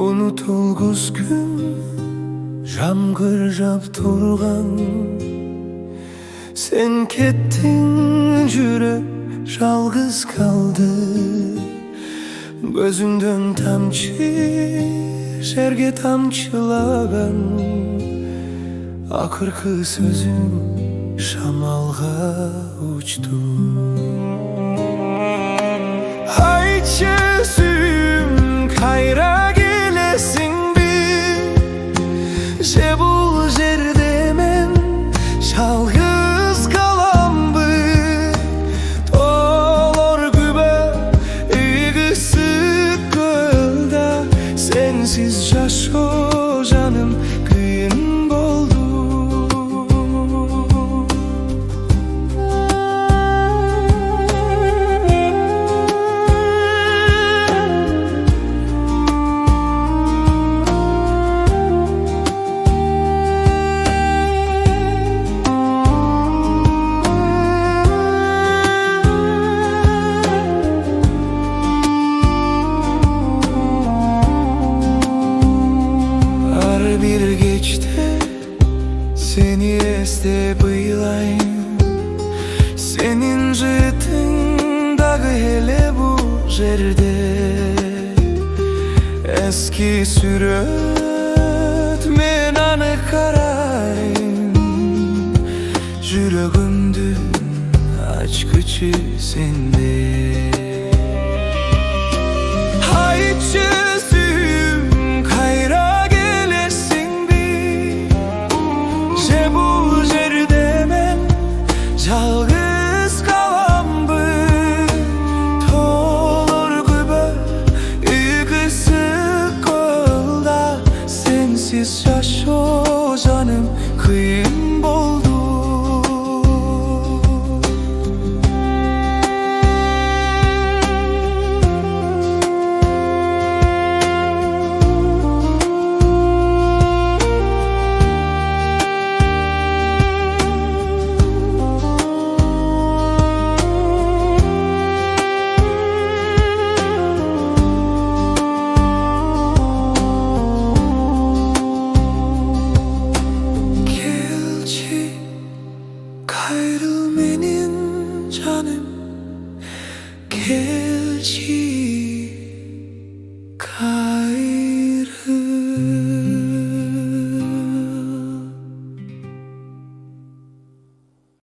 Unutulguz gün Jamgırjap turgan Sen kettin jürek жалгыз kaldı. Gözünden tamçı жерге тамчылаган Акыркы сөзүң шамалга учту. Айтчы сүйүм, кайра келесиңби? Же бул жерде мен жалгыз каламбы? Толор күбө ыгысык көлдө Sensiz жашоо жаным кыйын болду. Bir geçte seni esте bıylayım. Senin jытыңдагы hele bu jerde eski сүрөт мен аны карайм. Жүрөгүмдүн ачкычы сенде. Айтчы жалгыз каламбы? Толор күбө ыгысык көлдө Sensiz жашоо жаным кыйын болду. Kayrıl menin canım, kelçi kay.